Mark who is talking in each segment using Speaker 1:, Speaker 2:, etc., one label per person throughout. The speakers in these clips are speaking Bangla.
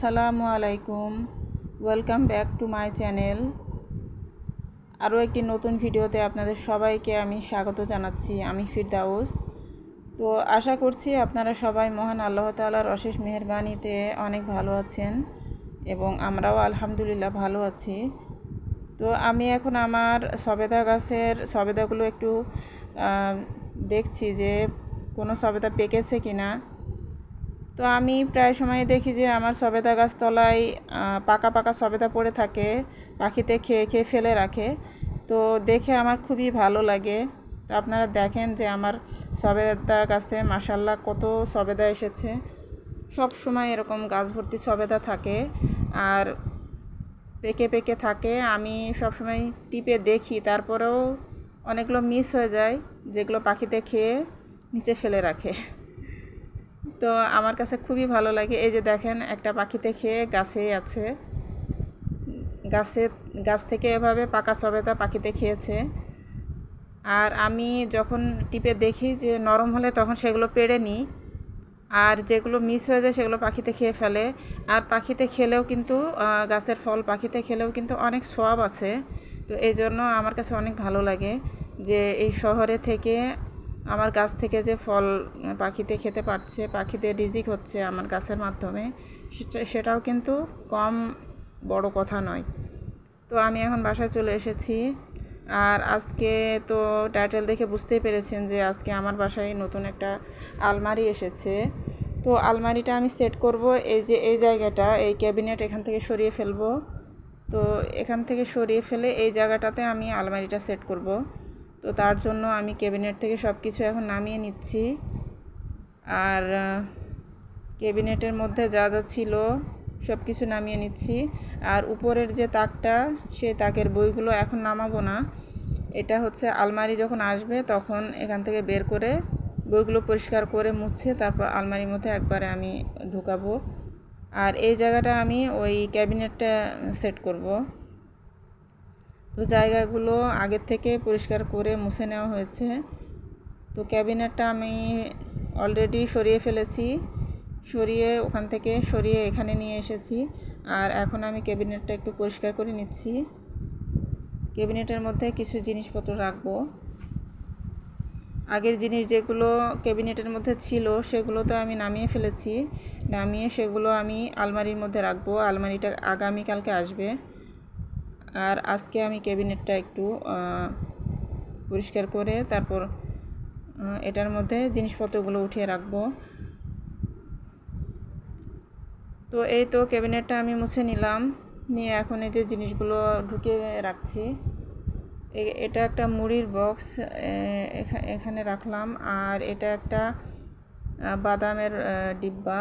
Speaker 1: আসসালামু আলাইকুম, welcome back to my channel. আরও একটি নতুন ভিডিওতে আপনাদের সবাইকে আমি স্বাগত জানাচ্ছি। আমি ফিরদাউস। তো আশা করছি আপনারা সবাই মহান আল্লাহ তাআলার অশেষ মেহেরবানিতে অনেক ভালো আছেন এবং আমরাও আলহামদুলিল্লাহ ভালো আছি। তো আমি এখন আমার সবেদা গাছের সবেদাগুলো একটু দেখছি যে কোনো সবেদা পেকেছে কিনা। তো আমি প্রায় সময় দেখি যে আমার সবেদা গাছ তলায় পাকা পাকা সবেদা পড়ে থাকে, পাখিতে খেয়ে খেয়ে ফেলে রাখে। তো দেখে আমার খুবই ভালো লাগে। তো আপনারা দেখেন যে আমার সবেদা গাছে মাশাআল্লাহ কত সবেদা এসেছে। সব সময় এরকম গাছ ভর্তি সবেদা থাকে আর পেকে পেকে থাকে। আমি সব সময় টিপে দেখি, তারপরেও অনেকগুলো মিস হয়ে যায় যেগুলো পাখিতে খেয়ে নিচে ফেলে রাখে। তো আমার কাছে খুবই ভালো লাগে। এই যে দেখেন, একটা পাখিতে খেয়ে গাছেই আছে, গাছ থেকে এভাবে পাকা সবেদা পাখিতে খেয়েছে। আর আমি যখন টিপে দেখি যে নরম হলে তখন সেগুলো পেড়ে নিই, আর যেগুলো মিস হয়ে যায় সেগুলো পাখিতে খেয়ে ফেলে। আর পাখিতে খেলেও কিন্তু গাছের ফল পাখিতে খেলেও কিন্তু অনেক সওয়াব আছে। তো এই জন্য আমার কাছে অনেক ভালো লাগে যে এই শহরে থেকে আমার গাছ থেকে যে ফল পাখিতে খেতে পারছে, পাখিদের রিজিক হচ্ছে আমার গাছের মাধ্যমে, সেটাও কিন্তু কম বড় কথা নয়। তো আমি এখন বাসায় চলে এসেছি। আর আজকে তো টাইটেল দেখে বুঝতেই পেরেছেন যে আজকে আমার বাসায় নতুন একটা আলমারি এসেছে। তো আলমারিটা আমি সেট করব। এই যে এই জায়গাটা, এই ক্যাবিনেট এখান থেকে সরিয়ে ফেলবো। তো এখান থেকে সরিয়ে ফেলে এই জায়গাটাতে আমি আলমারিটা সেট করব। তো তার জন্য আমি ক্যাবিনেট থেকে সব কিছু এখন নামিয়ে নিচ্ছি। আর ক্যাবিনেটের মধ্যে যা যা ছিল সব কিছু নামিয়ে নিচ্ছি। আর উপরের যে তাকটা, সেই তাকের বইগুলো এখন নামাবো না। এটা হচ্ছে আলমারি যখন আসবে তখন এখান থেকে বের করে বইগুলো পরিষ্কার করে মুছে তারপর আলমারির মধ্যে একবারে আমি ঢুকাবো। আর এই জায়গাটা আমি ওই ক্যাবিনেটটা সেট করব। তো জায়গাগুলো আগের থেকে পরিষ্কার করে মুছে নেওয়া হয়েছে। তো ক্যাবিনেটটা আমি অলরেডি সরিয়ে ফেলেছি, ওখান থেকে সরিয়ে এখানে নিয়ে এসেছি। আর এখন আমি ক্যাবিনেটটা একটু পরিষ্কার করে নিচ্ছি। ক্যাবিনেটের মধ্যে কিছু জিনিসপত্র রাখবো। আগের জিনিস যেগুলো ক্যাবিনেটের মধ্যে ছিল সেগুলো তো আমি নামিয়ে ফেলেছি। নামিয়ে সেগুলো আমি আলমারির মধ্যে রাখবো। আলমারিটা আগামীকালকে আসবে। আর আজকে আমি ক্যাবিনেটটা একটু পরিষ্কার করে তারপর এটার মধ্যে জিনিসপত্রগুলো উঠিয়ে রাখবো। তো এই তো ক্যাবিনেটটা আমি মুছে নিলাম, নিয়ে এখন এই যে জিনিসগুলো ঢুকিয়ে রাখছি। এটা একটা মুড়ির বক্স এখানে রাখলাম। আর এটা একটা বাদামের ডিব্বা,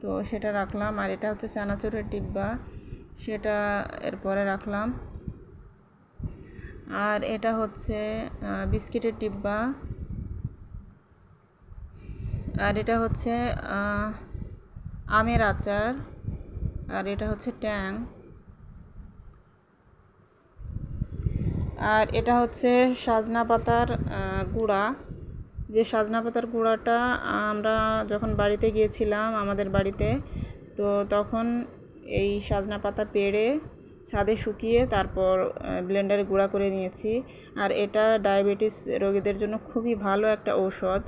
Speaker 1: তো সেটা রাখলাম। আর এটা হচ্ছে চানাচুরের ডিব্বা, সেটা এরপরে রাখলাম। আর এটা হচ্ছে বিস্কিটের ডিব্বা। আর এটা হচ্ছে আমের আচার। আর এটা হচ্ছে ট্যাং। আর এটা হচ্ছে সজনা পাতার গুঁড়া। যে সজনা পাতার গুঁড়াটা আমরা যখন বাড়িতে গিয়েছিলাম আমাদের বাড়িতে, তো তখন এই সজনা পাতা পেড়ে ছাদে শুকিয়ে তারপর ব্লেন্ডারে গুঁড়া করে নিয়েছি। আর এটা ডায়াবেটিস রোগীদের জন্য খুবই ভালো একটা ঔষধ।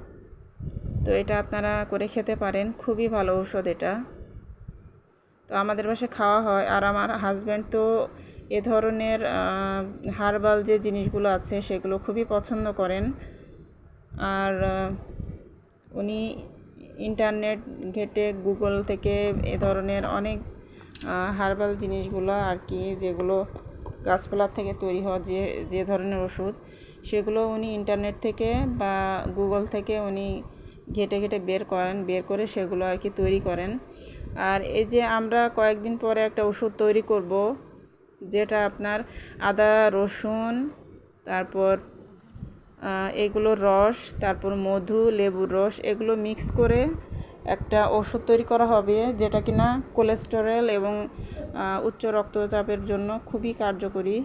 Speaker 1: তো এটা আপনারা করে খেতে পারেন, খুবই ভালো ঔষধ এটা। তো আমাদের বাসায় খাওয়া হয়। আর আমার হাজব্যান্ড তো এ ধরনের হার্বাল যে জিনিসগুলো আছে সেগুলো খুবই পছন্দ করেন। আর উনি ইন্টারনেট ঘেটে গুগল থেকে এ ধরনের অনেক হার্বাল জিনিসগুলো আর কি, যেগুলো গাছপালার থেকে তৈরি হওয়া যে ধরনের ওষুধ, সেগুলো উনি ইন্টারনেট থেকে বা গুগল থেকে উনি ঘেটে ঘেটে বের করে সেগুলো আর কি তৈরি করেন। আর এই যে আমরা কয়েকদিন পরে একটা ওষুধ তৈরি করব, যেটা আপনার আদা রসুন তারপর এগুলোর রস, তারপর মধু, লেবুর রস, এগুলো মিক্স করে একটা ওষুধ তৈরি করা হবে, যেটা কিনা কোলেস্টেরল এবং উচ্চ রক্তচাপের জন্য খুবই কার্যকরী।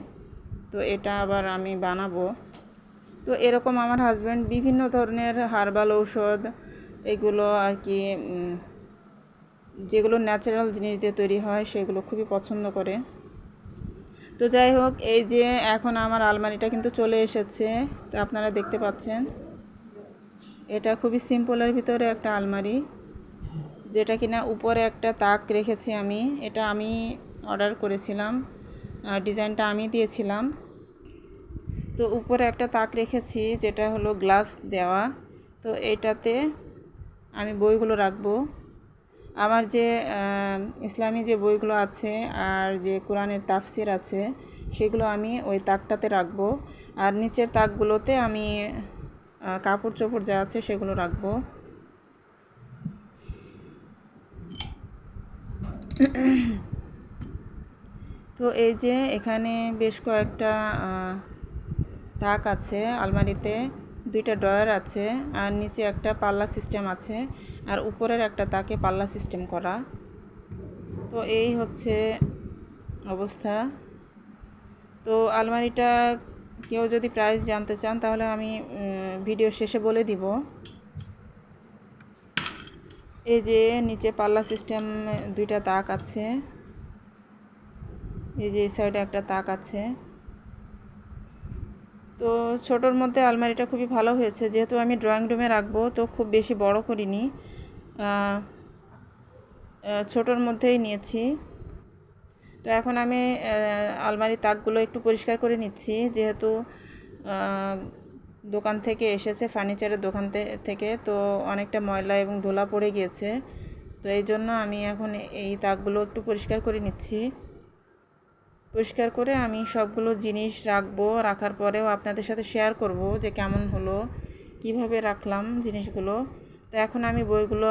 Speaker 1: তো এটা আবার আমি বানাবো। তো এরকম আমার হাজব্যান্ড বিভিন্ন ধরনের হার্বাল ঔষধ এগুলো আর কি যেগুলো ন্যাচারাল জিনিস দিয়ে তৈরি হয় সেগুলো খুবই পছন্দ করে। তো যাই হোক, এই যে এখন আমার আলমারিটা কিন্তু চলে এসেছে, তো আপনারা দেখতে পাচ্ছেন। এটা খুবই সিম্পলের ভিতরে একটা আলমারি, যেটা কিনা উপরে একটা তাক রেখেছি আমি। এটা আমি অর্ডার করেছিলাম, ডিজাইনটা আমি দিয়েছিলাম। তো উপরে একটা তাক রেখেছি যেটা হলো গ্লাস দেওয়া। তো এইটাতে আমি বইগুলো রাখবো। আমার যে ইসলামী যে বইগুলো আছে আর যে কোরআনের তাফসির আছে সেগুলো আমি ওই তাকটাতে রাখবো। আর নিচের তাকগুলোতে আমি কাপড় চোপড় যা আছে সেগুলো রাখবো। তো এই যে এখানে বেশ কয়েকটা তাক আছে আলমারিতে, 2টা ড্রয়ার আছে, আর নিচে একটা পাল্লা সিস্টেম আছে, আর উপরের একটা তাকে পাল্লা সিস্টেম করা। তো এই হচ্ছে অবস্থা। তো আলমারিটা কেউ যদি প্রাইস জানতে চান তাহলে আমি ভিডিও শেষে বলে দিব। এই যে নিচে পাল্লা সিস্টেম 2টা তাক আছে, এই যে এই সাইডে একটা তাক আছে। তো ছোটোর মধ্যে আলমারিটা খুবই ভালো হয়েছে, যেহেতু আমি ড্রয়িং রুমে রাখবো তো খুব বেশি বড় করিনি, ছোটোর মধ্যেই নিয়েছি। তো এখন আমি আলমারির তাকগুলো একটু পরিষ্কার করে নিচ্ছি, যেহেতু দোকান থেকে এসেছে, ফার্নিচারের দোকান থেকে, তো অনেকটা ময়লা এবং ধুলা পড়ে গিয়েছে। তো এই জন্য আমি এখন এই তাকগুলো একটু পরিষ্কার করে নিচ্ছি। পরিষ্কার করে আমি সবগুলো জিনিস রাখবো, রাখার পরেও আপনাদের সাথে শেয়ার করব যে কেমন হলো, কিভাবে রাখলাম জিনিসগুলো। তো এখন আমি বইগুলো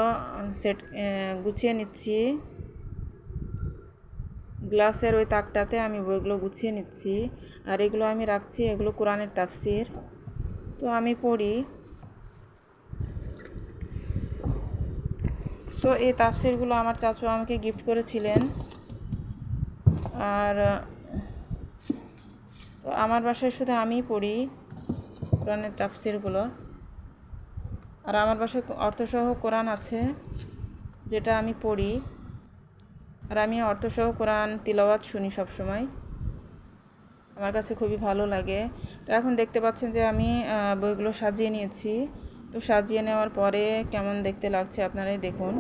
Speaker 1: গুছিয়ে নিচ্ছি। গ্লাসের ওই তাকটাতে আমি বইগুলো গুছিয়ে নিচ্ছি, আর এগুলো আমি রাখছি, এগুলো কোরআনের তাফসির, তো আমি পড়ি। তো এই তাফসিরগুলো আমার চাচু আমাকে গিফট করেছিলেন। আর তো আমার বাসায় শুধু আমিই পড়ি কোরআনের তাফসিরগুলো। আর আমার বাসায় অর্থসহ কোরআন আছে, যেটা আমি পড়ি। আর আমি অর্থসহ কোরআন তিলাওয়াত শুনি সব সময়, আমার কাছে খুবই ভালো লাগে। তো এখন দেখতে পাচ্ছেন যে আমি বইগুলো সাজিয়ে নিয়েছি। তো সাজিয়ে নেওয়ার পরে কেমন দেখতে লাগছে আপনারাই দেখুন।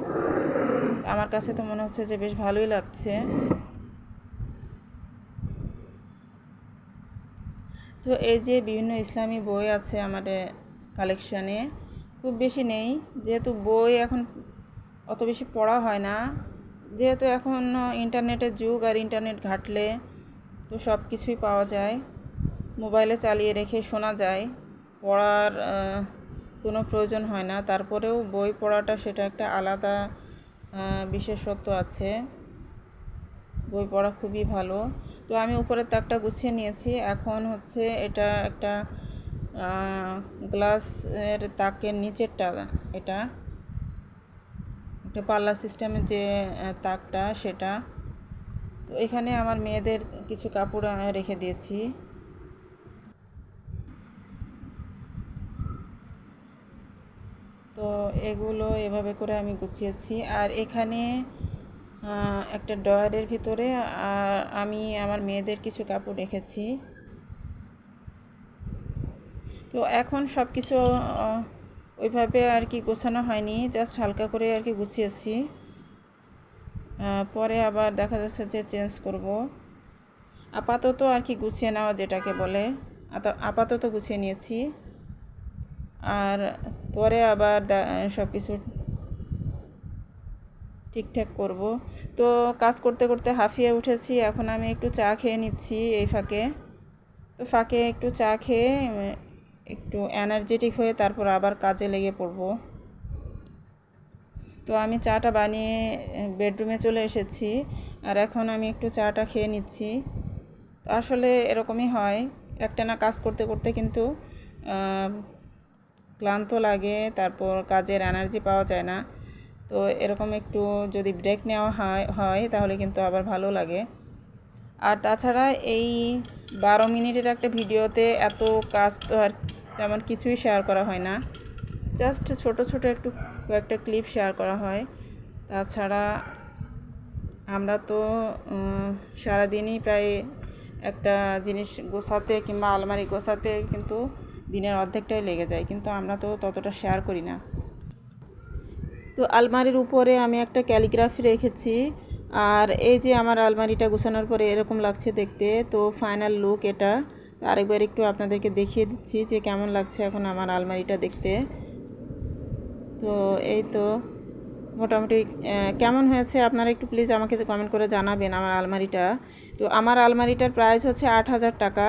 Speaker 1: আমার কাছে তো মনে হচ্ছে যে বেশ ভালোই লাগছে। তো এই যে বিভিন্ন ইসলামী বই আছে আমাদের কালেকশানে, খুব বেশি নেই, যেহেতু বই এখন অত বেশি পড়া হয় না, যেহেতু এখন ইন্টারনেটের যুগ, আর ইন্টারনেট ঘাটলে তো সব কিছুই পাওয়া যায়, মোবাইলে চালিয়ে রেখে শোনা যায়, পড়ার কোনো প্রয়োজন হয় না। তারপরেও বই পড়াটা সেটা একটা আলাদা বিশেষত্ব আছে, বই পড়া খুবই ভালো। তো আমি উপরের তাকটা গুছিয়ে নিয়েছি। এখন হচ্ছে এটা একটা গ্লাসের তাকের নিচেরটা, এটা একটা পাল্লা সিস্টেমের যে তাকটা সেটা। তো এখানে আমার মেয়েদের কিছু কাপড় রেখে দিয়েছি। তো এগুলো এভাবে করে আমি গুছিয়েছি। আর এখানে একটা ড্রয়ারের ভিতরে আমি আমার মেয়েদের কিছু কাপড় রেখেছি। তো এখন সব কিছু ওইভাবে আর কি গোছানো হয়নি, জাস্ট হালকা করে আর কি গুছিয়েছি, পরে আবার দেখা যাচ্ছে যে চেঞ্জ করব। আপাতত আর কি গুছিয়ে নেওয়া যেটাকে বলে, আপাতত গুছিয়ে নিয়েছি, আর পরে আবার সব কিছু ঠিকঠাক করব। তো কাজ করতে করতে হাঁফিয়ে উঠেছি, এখন আমি একটু চা খেয়ে নিচ্ছি এই ফাঁকে। তো ফাঁকে একটু চা খেয়ে একটু এনার্জেটিক হয়ে তারপর আবার কাজে লেগে পড়ব। তো আমি চাটা বানিয়ে বেডরুমে চলে এসেছি, আর এখন আমি একটু চাটা খেয়ে নিচ্ছি। তো আসলে এরকমই হয়, একটানা কাজ করতে করতে কিন্তু ক্লান্ত লাগে, তারপর কাজের এনার্জি পাওয়া যায় না। তো এরকম একটু যদি ব্রেক নেওয়া হয় তাহলে কিন্তু আবার ভালো লাগে। আর তাছাড়া এই 12 মিনিটের একটা ভিডিওতে এত কাজ তো আর তেমন কিছুই শেয়ার করা হয় না, জাস্ট ছোট ছোট একটু কয়েকটা ক্লিপ শেয়ার করা হয়। তাছাড়া আমরা তো সারাদিনই প্রায় একটা জিনিস গোছাতে কিংবা আলমারি গোছাতে কিন্তু দিনের অর্ধেকটাই লেগে যায়, কিন্তু আমরা তো ততটা শেয়ার করি না। তো আলমারির উপরে আমি একটা ক্যালিগ্রাফি রেখেছি, আর এই যে আমার আলমারিটা গোছানোর পরে এরকম লাগছে দেখতে। তো ফাইনাল লুক এটা। আরেকবার একটু আপনাদেরকে দেখিয়ে দিচ্ছি যে কেমন লাগছে এখন আমার আলমারিটা দেখতে। তো এই তো মোটামুটি কেমন হয়েছে আপনারা একটু প্লিজ আমাকে কমেন্ট করে জানাবেন আমার আলমারিটা। তো আমার আলমারিটার প্রাইস হচ্ছে 8,000 টাকা।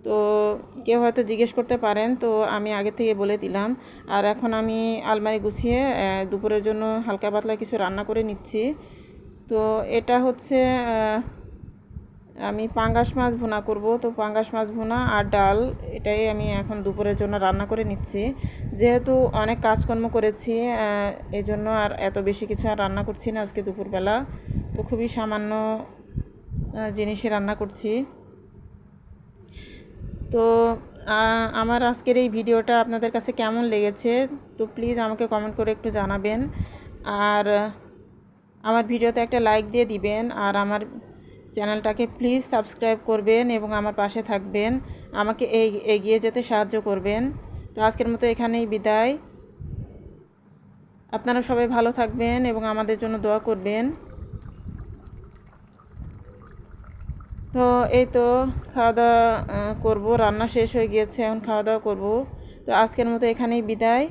Speaker 1: তো কেউ হয়তো জিজ্ঞেস করতে পারেন, তো আমি আগে থেকে বলে দিলাম। আর এখন আমি আলমারি গুছিয়ে দুপুরের জন্য হালকা পাতলা কিছু রান্না করে নিচ্ছি। তো এটা হচ্ছে আমি পাঙ্গাস মাছ ভুনা করব। তো পাঙ্গাস মাছ ভুনা আর ডাল, এটাই আমি এখন দুপুরের জন্য রান্না করে নিচ্ছি। যেহেতু অনেক কাজকর্ম করেছি, এই জন্য আর এত বেশি কিছু আর রান্না করছি না আজকে দুপুরবেলা। তো খুবই সামান্য জিনিসই রান্না করছি। তো আমার আজকের এই ভিডিওটা আপনাদের কাছে কেমন লেগেছে তো প্লিজ আমাকে কমেন্ট করে একটু জানাবেন। আর আমার ভিডিওতে একটা লাইক দিয়ে দিবেন, আর আমার চ্যানেলটাকে প্লিজ সাবস্ক্রাইব করবেন এবং আমার পাশে থাকবেন, আমাকে এগিয়ে যেতে সাহায্য করবেন। তো আজকের মতো এখানেই বিদায়। আপনারা সবাই ভালো থাকবেন এবং আমাদের জন্য দোয়া করবেন। তো এই তো খাওয়া দাওয়া করবো, রান্না শেষ হয়ে গিয়েছে, এখন খাওয়া দাওয়া করবো। তো আজকের মতো এখানেই বিদায়।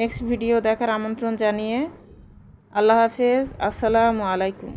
Speaker 1: নেক্সট ভিডিও দেখার আমন্ত্রণ জানিয়ে আল্লাহ হাফেজ, আসসালামু আলাইকুম।